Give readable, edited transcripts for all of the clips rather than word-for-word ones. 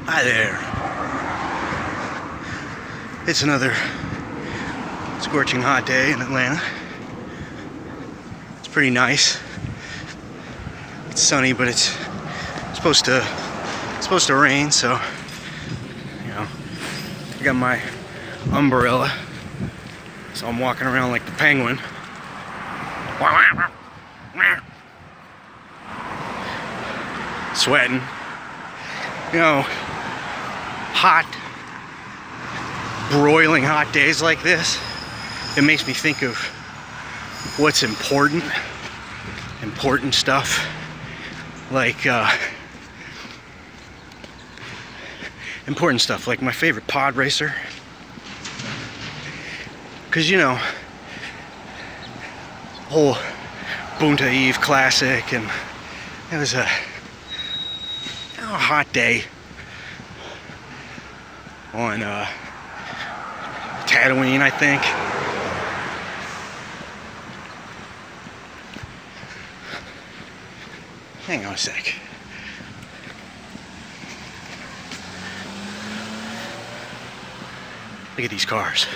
Hi there. It's another scorching hot day in Atlanta. It's pretty nice. It's sunny, but it's supposed to rain, so you know, I got my umbrella, so I'm walking around like the penguin. Sweating. You know, hot, broiling hot days like this, it makes me think of what's important stuff, like important stuff like my favorite Podracer, because you know, whole Bunta Eve Classic, and it was a hot day on Tatooine, I think. Hang on a sec. Look at these cars.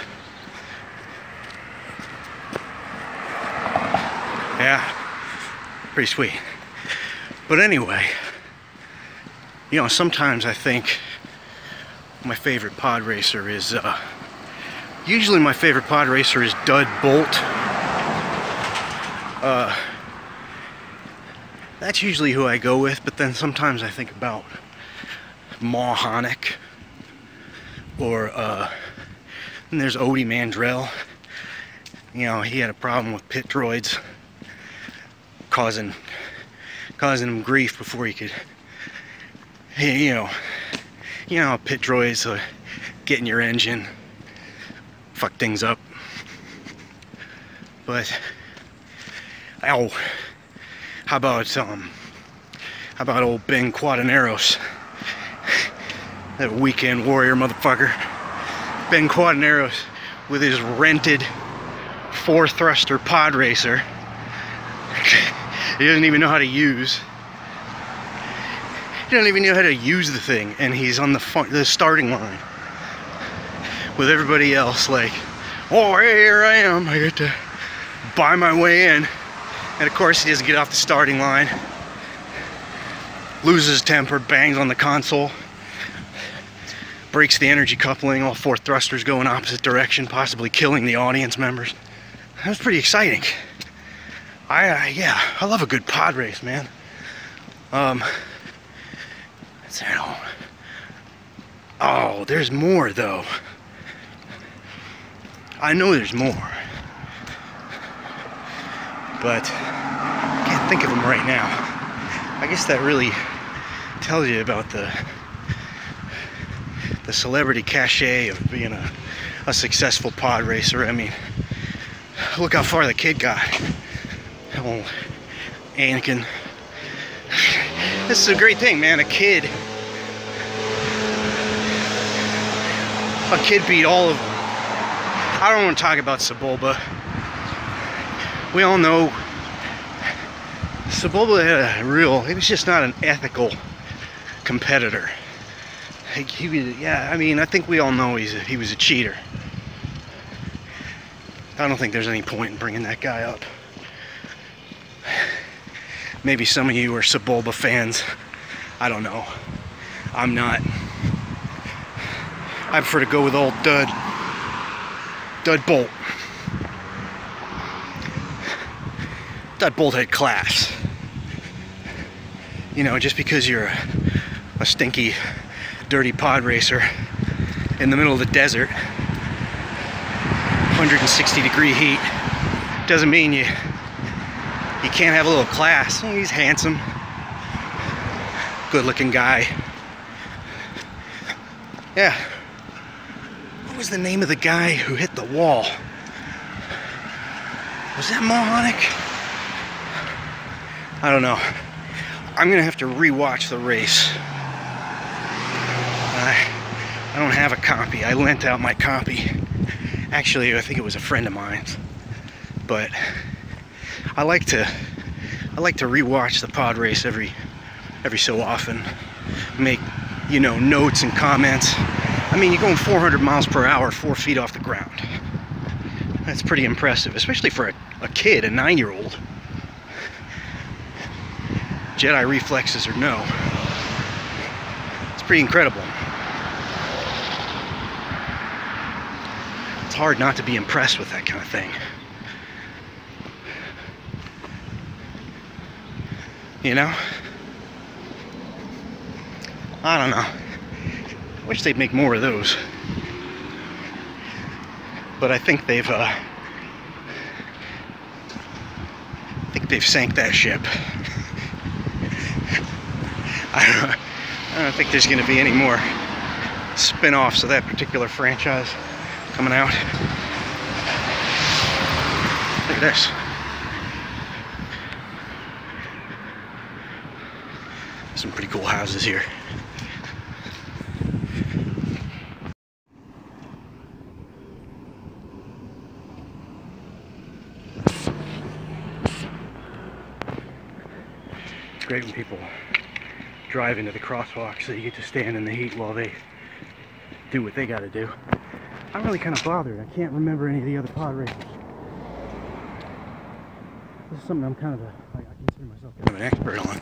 Yeah, pretty sweet. But anyway, you know, sometimes I think my favorite Podracer is, usually my favorite Podracer is Dud Bolt. That's usually who I go with, but then sometimes I think about Mahonic, or, and there's Odie Mandrell. You know, he had a problem with pit droids, causing him grief before he could. You know how pit droids get in your engine, fuck things up. But how about old Ben Quadaneros, that weekend warrior motherfucker. Ben Quadaneros with his rented 4-thruster Podracer. He doesn't even know how to use. He doesn't even know how to use the thing, and he's on the starting line with everybody else, like, oh, hey, here I am, I get to buy my way in. And of course he doesn't get off the starting line, loses his temper, bangs on the console, breaks the energy coupling, all 4 thrusters go in opposite direction, possibly killing the audience members. That was pretty exciting. Yeah, I love a good pod race, man. Oh, there's more though. I know there's more, but I can't think of them right now. I guess that really tells you about the celebrity cachet of being a successful pod racer. I mean, look how far the kid got. Oh, Anakin. This is a great thing, man. A kid beat all of them. I don't want to talk about Sebulba. We all know Sebulba had he was just not an ethical competitor. He was, yeah, I mean, I think we all know he was a cheater. I don't think there's any point in bringing that guy up. Maybe some of you are Sebulba fans. I don't know. I'm not. I prefer to go with old Dud Bolt. Dud Bolt had class. You know, just because you're a stinky, dirty pod racer in the middle of the desert, 160-degree heat, doesn't mean you can't have a little class. He's handsome, good-looking guy. Yeah. What was the name of the guy who hit the wall? Was that Mahonic? I don't know. I'm gonna have to rewatch the race. I don't have a copy. I lent out my copy. Actually, I think it was a friend of mine's. But I like to rewatch the pod race every so often. Make you know, notes and comments. I mean, you're going 400 miles per hour, 4 feet off the ground. That's pretty impressive, especially for a kid, a 9-year-old. Jedi reflexes or no. It's pretty incredible. It's hard not to be impressed with that kind of thing. You know? I don't know. I wish they'd make more of those. But I think they've sank that ship. I don't think there's going to be any more spin-offs of that particular franchise coming out. Look at this. Some pretty cool houses here. It's great when people drive into the crosswalk so you get to stand in the heat while they do what they gotta do. I'm really kind of bothered. I can't remember any of the other pod racers. This is something I'm kind of I consider myself kind of an expert on.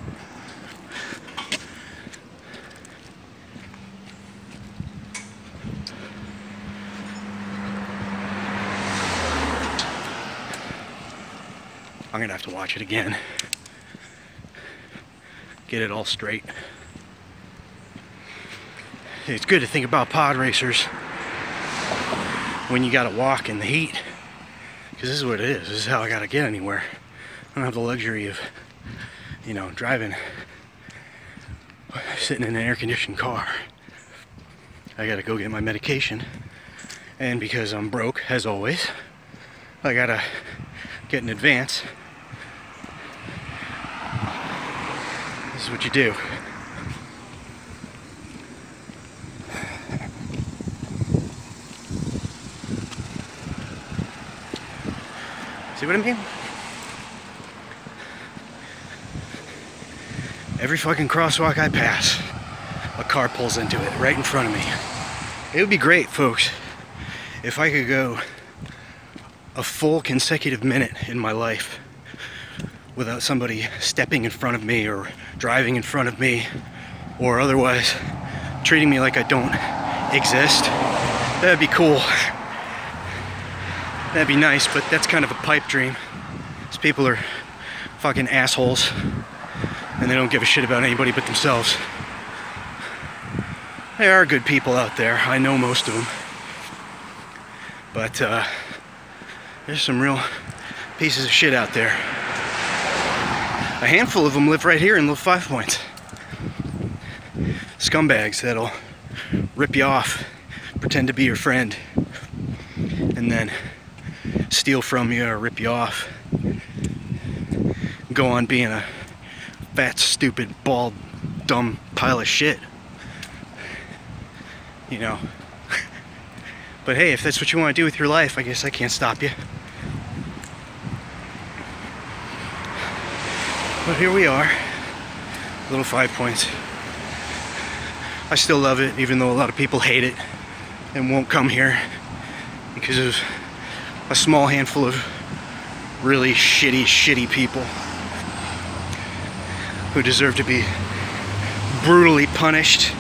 I'm gonna have to watch it again. Get it all straight. It's good to think about pod racers when you gotta walk in the heat, because this is what it is. This is how I gotta get anywhere. I don't have the luxury of, you know, driving, sitting in an air-conditioned car. I gotta go get my medication, and because I'm broke, as always, I gotta get in advance. This is what you do. See what I mean? Every fucking crosswalk I pass, a car pulls into it right in front of me. It would be great, folks, if I could go a full consecutive minute in my life without somebody stepping in front of me or driving in front of me or otherwise treating me like I don't exist. That'd be cool. That'd be nice, but that's kind of a pipe dream. These people are fucking assholes and they don't give a shit about anybody but themselves. There are good people out there. I know most of them. But there's some real pieces of shit out there. A handful of them live right here in Little 5 Points. Scumbags that'll rip you off, pretend to be your friend, and then steal from you or rip you off. Go on being a fat, stupid, bald, dumb pile of shit. You know. But hey, if that's what you want to do with your life, I guess I can't stop you. But here we are, Little 5 Points. I still love it, even though a lot of people hate it and won't come here because of a small handful of really shitty people who deserve to be brutally punished.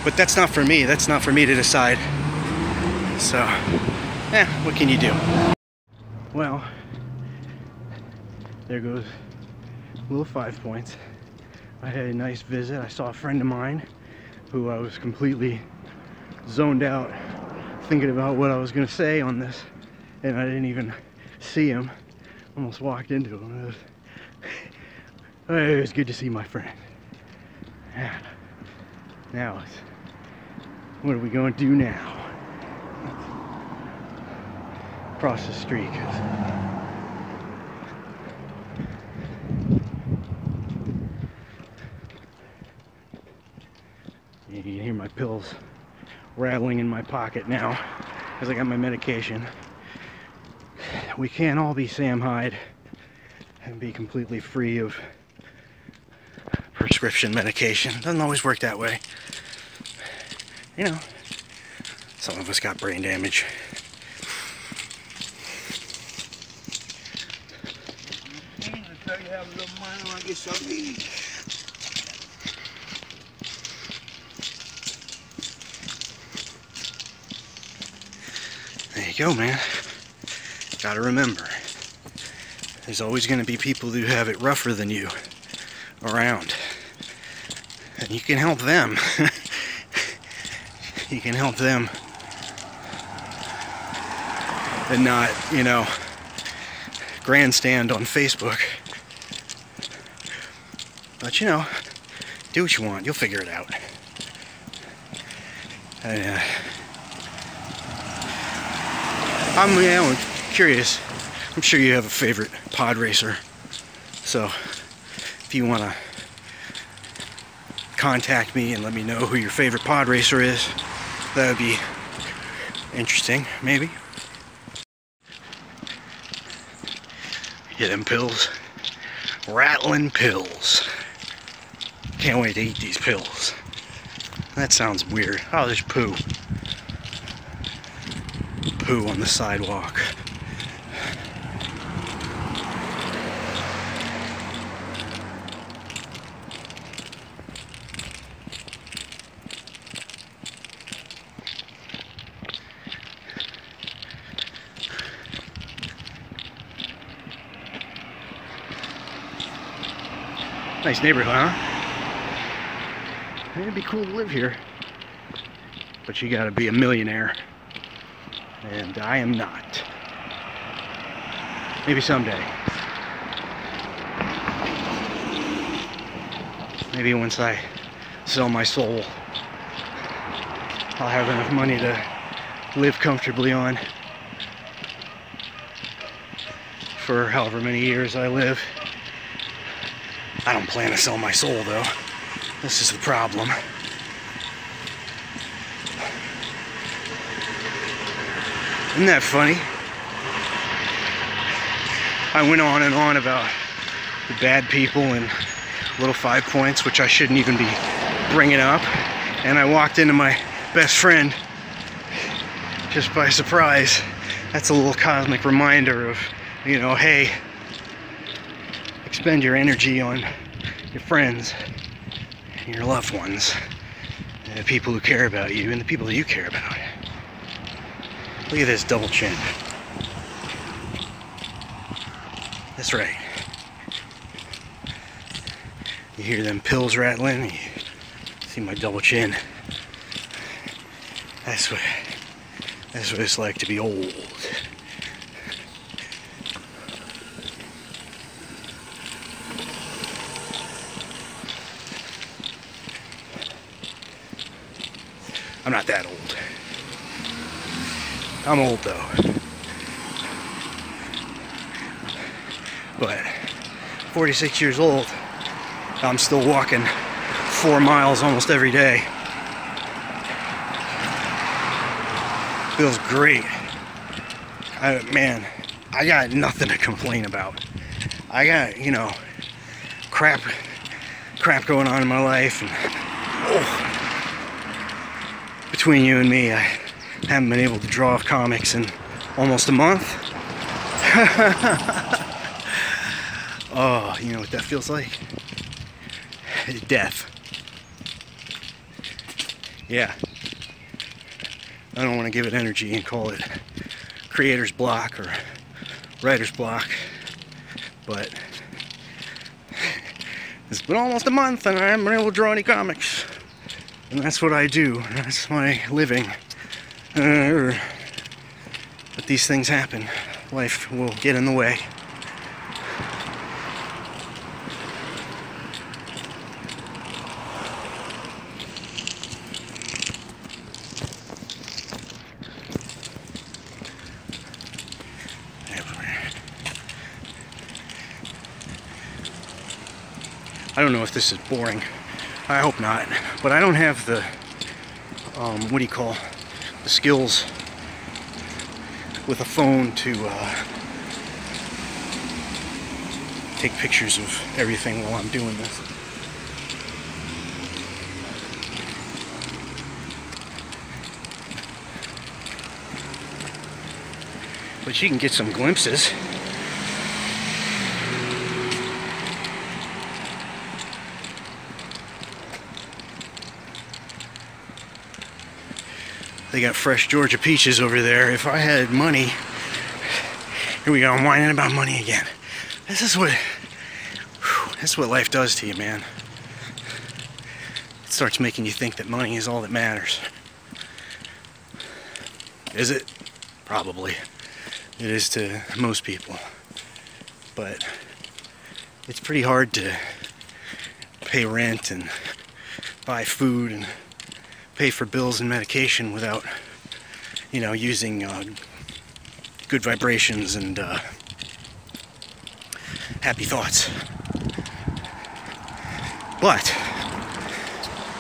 But that's not for me. That's not for me to decide. So, what can you do? Well, there goes Little 5 Points. I had a nice visit. I saw a friend of mine who I was completely zoned out thinking about what I was going to say on this, and I didn't even see him. Almost walked into him. It was good to see my friend. Yeah. Now, what are we going to do now? Cross the street. You can hear my pills rattling in my pocket now because I got my medication. We can't all be Sam Hyde and be completely free of prescription medication. Doesn't always work that way. You know, some of us got brain damage. There you go, man. Gotta remember, there's always going to be people who have it rougher than you around. And you can help them. You can help them. And not, you know, grandstand on Facebook. But, you know, do what you want. You'll figure it out. I'm curious. I'm sure you have a favorite pod racer. So, if you want to contact me and let me know who your favorite pod racer is, that would be interesting, maybe. Yeah, them pills. Rattling pills. Can't wait to eat these pills. That sounds weird. Oh, there's poo. Poo on the sidewalk. Nice neighborhood, huh? It'd be cool to live here. But you gotta be a millionaire. And I am not. Maybe someday. Maybe once I sell my soul, I'll have enough money to live comfortably on for however many years I live. I don't plan to sell my soul, though. This is the problem. Isn't that funny? I went on and on about the bad people and little 5 points, which I shouldn't even be bringing up. And I walked into my best friend just by surprise. That's a little cosmic reminder of, you know, hey, expend your energy on your friends and your loved ones, and the people who care about you and the people that you care about. Look at this double chin. That's right. You hear them pills rattling, you see my double chin. That's what it's like to be old. I'm not that old. I'm old though. But 46 years old, I'm still walking 4 miles almost every day. Feels great. Man, I got nothing to complain about. I got, you know, crap going on in my life, and between you and me, I haven't been able to draw comics in almost a month. Oh, you know what that feels like? Death. Yeah. I don't want to give it energy and call it creator's block or writer's block, but it's been almost a month and I haven't been able to draw any comics. And that's what I do. That's my living. But these things happen. Life will get in the way. I don't know if this is boring. I hope not. But I don't have the, what do you call, the skills with a phone to take pictures of everything while I'm doing this. but you can get some glimpses. They got fresh Georgia peaches over there. If I had money, here we go, I'm whining about money again. This is what life does to you, man. It starts making you think that money is all that matters. Is it? Probably. It is to most people. But it's pretty hard to pay rent and buy food and pay for bills and medication without, you know, using good vibrations and happy thoughts. But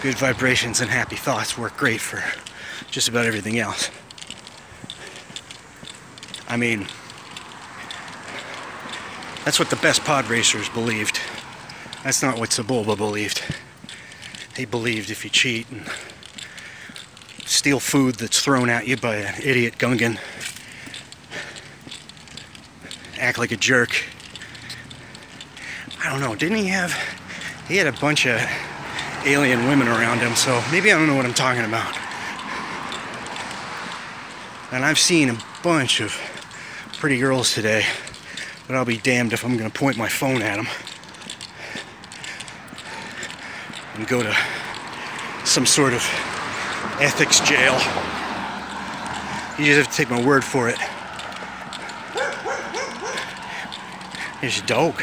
good vibrations and happy thoughts work great for just about everything else. I mean, that's what the best pod racers believed. That's not what Sebulba believed. He believed if you cheat and steal food that's thrown at you by an idiot Gungan, act like a jerk. I don't know, didn't he had a bunch of alien women around him, so maybe I don't know what I'm talking about. And I've seen a bunch of pretty girls today, but I'll be damned if I'm gonna point my phone at them and go to some sort of ethics jail. You just have to take my word for it. Here's your dog.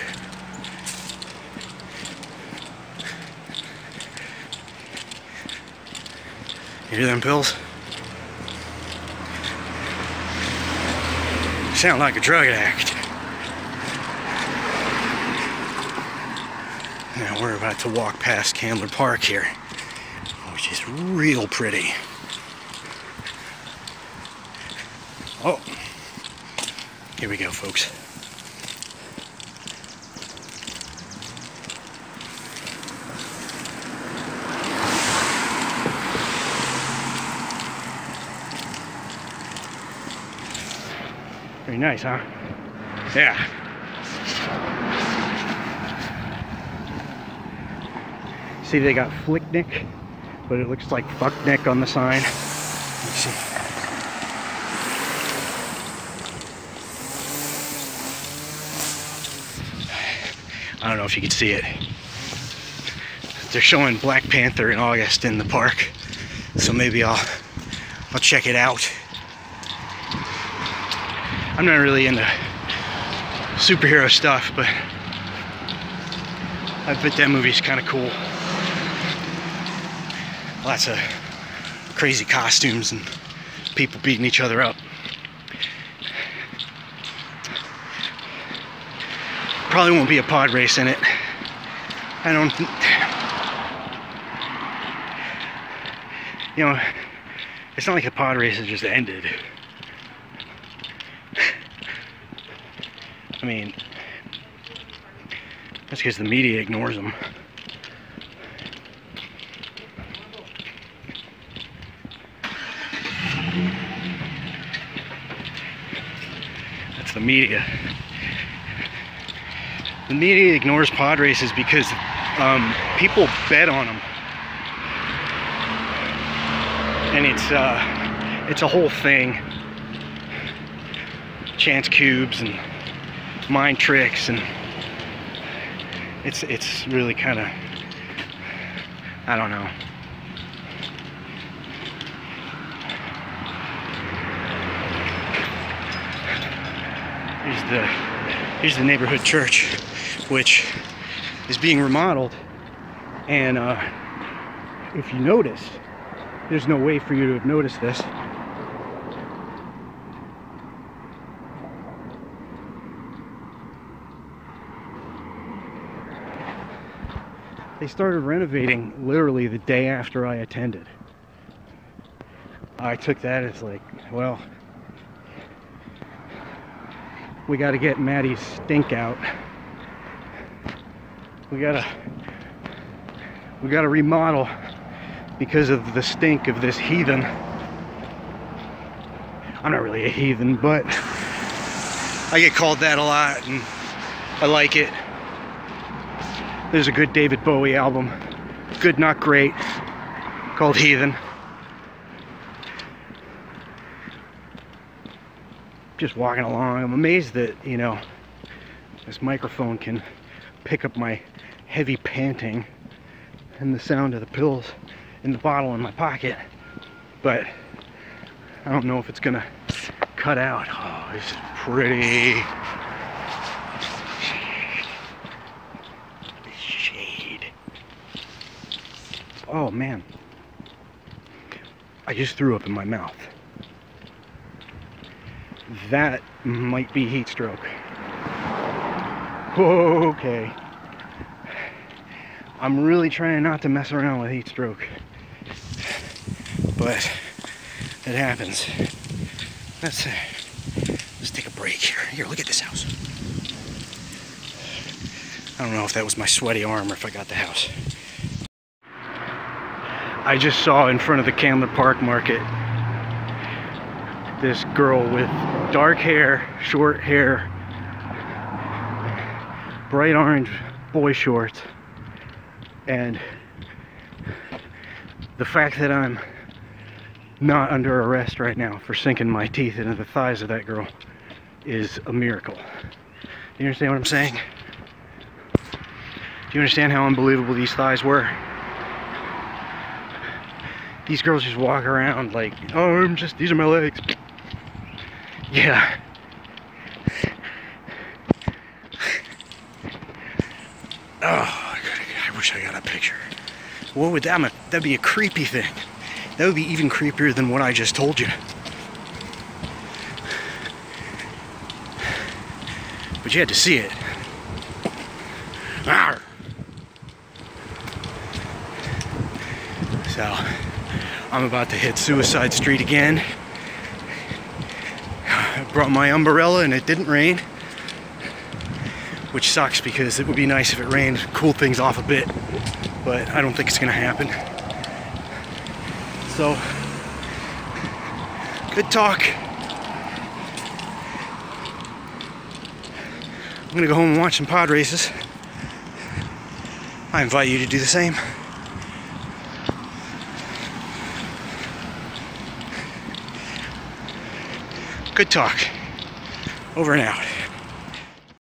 You hear them pills? Sound like a drug addict. Now we're about to walk past Candler Park here, which is real pretty. Oh, here we go, folks. Pretty nice, huh? Yeah. See, they got Flicknick, but it looks like Fucknick on the sign. Let's see. I don't know if you can see it. They're showing Black Panther in August in the park, so maybe I'll check it out. I'm not really into superhero stuff, but I bet that movie's kind of cool. Lots of crazy costumes and people beating each other up. Probably won't be a pod race in it. I don't, you know, it's not like a pod race has just ended. I mean, that's because the media ignores them. That's the media. The media ignores pod races because people bet on them, and it's a whole thing. Chance cubes and mind tricks, and it's really kind of, I don't know. Here's the neighborhood church, which is being remodeled, and if you notice, there's no way for you to have noticed this. They started renovating literally the day after I attended. I took that as like, well, we got to get Matty's stink out. We gotta remodel because of the stink of this heathen. I'm not really a heathen, but I get called that a lot, and I like it. There's a good David Bowie album, good not great, called Heathen. Just walking along, I'm amazed that, you know, this microphone can pick up my heavy panting and the sound of the pills in the bottle in my pocket, but I don't know if it's gonna cut out. Oh, this is pretty. Shade. Oh man, I just threw up in my mouth. That might be heat stroke. Okay. I'm really trying not to mess around with heat stroke, but it happens. Let's take a break here. Here, look at this house. I don't know if that was my sweaty arm or if I got the house. I just saw in front of the Candler Park Market this girl with dark hair, short hair, bright orange boy shorts, and the fact that I'm not under arrest right now for sinking my teeth into the thighs of that girl is a miracle. You understand what I'm saying? Do you understand how unbelievable these thighs were? These girls just walk around like, oh, these are my legs. Yeah. Oh, I wish I got a picture. What would that'd be a creepy thing. That would be even creepier than what I just told you. But you had to see it. Arr. So, I'm about to hit Suicide Street again. I brought my umbrella and it didn't rain, which sucks because it would be nice if it rained, cool things off a bit, but I don't think it's gonna happen. So, good talk. I'm gonna go home and watch some pod races. I invite you to do the same. Good talk. Over and out.